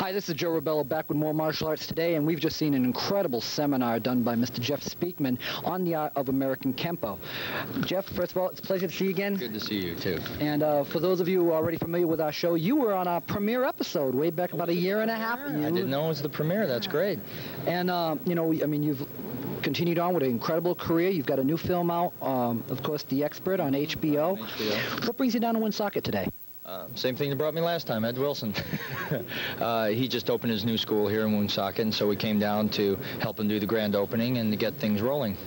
Hi, this is Joe Rebello back with more martial arts today, and we've just seen an incredible seminar done by Mr. Jeff Speakman on the art of American Kempo. Jeff, first of all, it's a pleasure to see you again. Good to see you, too. And for those of you who are already familiar with our show, you were on our premiere episode way back about a year and a half. I didn't know it was the premiere. That's great. And, you know, I mean, you've continued on with an incredible career. You've got a new film out, of course, The Expert on HBO. What brings you down to Woonsocket today? Same thing that brought me last time, Ed Wilson. He just opened his new school here in Woonsocket, and so we came down to help him do the grand opening and to get things rolling.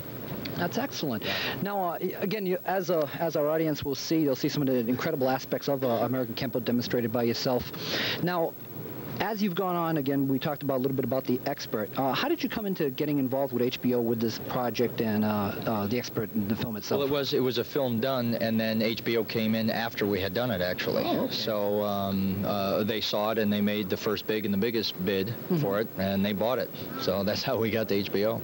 That's excellent. Now, again, as our audience will see, they'll see some of the incredible aspects of American Kempo demonstrated by yourself. Now, as you've gone on, again, we talked about a little bit about The Expert. How did you come into getting involved with HBO with this project and The Expert and the film itself? Well, it was a film done, and then HBO came in after we had done it, actually. Oh, okay. So they saw it, and they made the first big and the biggest bid for it, and they bought it. So that's how we got to HBO.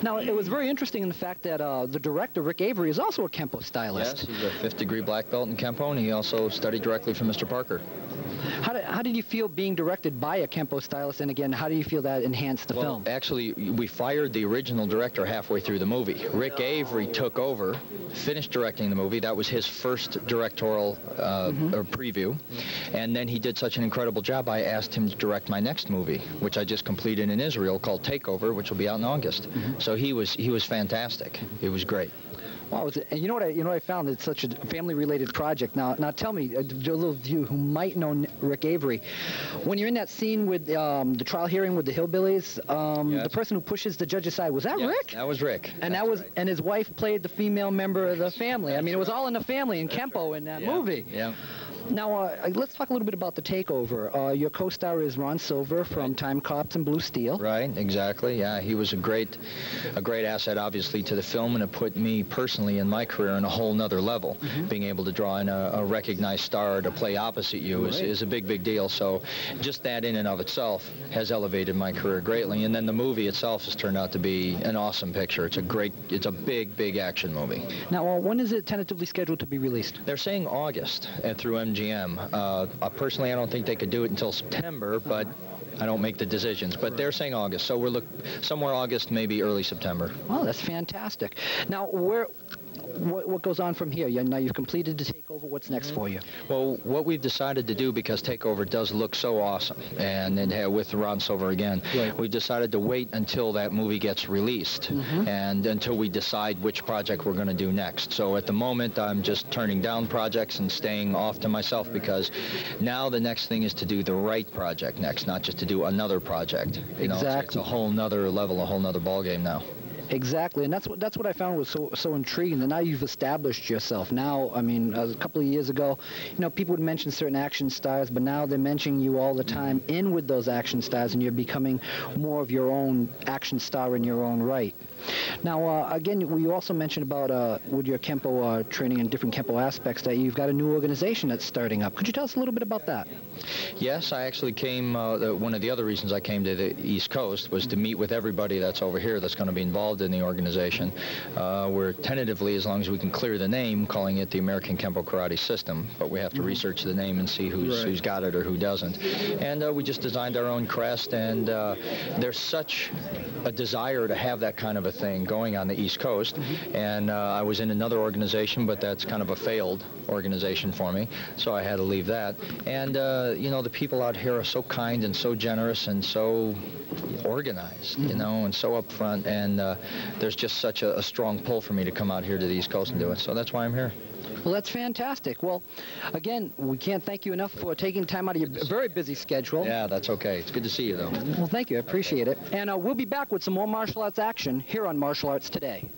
Now, it was very interesting in the fact that the director, Rick Avery, is also a Kempo stylist. Yes, he's a 5th-degree black belt in Kempo, and he also studied directly from Mr. Parker. How did you feel being directed by a Kempo stylist, and again, how do you feel that enhanced the film? Actually, we fired the original director halfway through the movie. Rick Avery took over, finished directing the movie. That was his first directorial preview, and then he did such an incredible job, I asked him to direct my next movie, which I just completed in Israel, called Takeover, which will be out in August. So he was fantastic. It was great. Wow, and you know what I found? It's such a family-related project. Now tell me, those of you who might know Rick Avery, when you're in that scene with the trial hearing with the hillbillies, yes. The person who pushes the judge aside, was that Rick? That was Rick. And and his wife played the female member of the family. I mean, it was all in the family in Kempo in that movie. Yeah. Now, let's talk a little bit about The Takeover. Your co-star is Ron Silver from Time Cops and Blue Steel. Right, exactly. Yeah, he was a great asset, obviously, to the film, and it put me personally in my career on a whole nother level. Being able to draw in a recognized star to play opposite you is a big deal. So just that in and of itself has elevated my career greatly. And then the movie itself has turned out to be an awesome picture. It's a big action movie. Now, when is it tentatively scheduled to be released? They're saying August through MGM. Personally, I don't think they could do it until September, but I don't make the decisions. But they're saying August, so we're somewhere August, maybe early September. Oh, that's fantastic. Now, what goes on from here? Now you've completed the Takeover. What's next for you? Well, what we've decided to do, because Takeover does look so awesome, and with Ron Silver again, we've decided to wait until that movie gets released, and until we decide which project we're going to do next. So at the moment, I'm just turning down projects and staying off to myself, because now the next thing is to do the right project next, not just to do another project. You know, it's a whole nother level, a whole nother ballgame now. Exactly, and that's what I found was so intriguing. And now you've established yourself. Now, I mean, a couple of years ago, you know, people would mention certain action stars, but now they're mentioning you all the time in with those action stars, and you're becoming more of your own action star in your own right. Now, again, we also mentioned about with your Kempo training and different Kempo aspects that you've got a new organization that's starting up. Could you tell us a little bit about that? Yes, I actually came. One of the other reasons I came to the East Coast was to meet with everybody that's over here that's going to be involved in the organization. We're tentatively, as long as we can clear the name, calling it the American Kempo Karate System, but we have to research the name and see who's got it or who doesn't. And we just designed our own crest, and there's such a desire to have that kind of a thing going on the East Coast. And I was in another organization, but that's kind of a failed organization for me, so I had to leave that. And you know, the people out here are so kind and so generous and so organized, you know, and so upfront, and there's just such a strong pull for me to come out here to the East Coast and do it, so that's why I'm here. Well, that's fantastic. Well, again, we can't thank you enough for taking time out of your very busy schedule. Yeah, that's okay. It's good to see you, though. Well, thank you. I appreciate it. And we'll be back with some more martial arts action here on Martial Arts Today.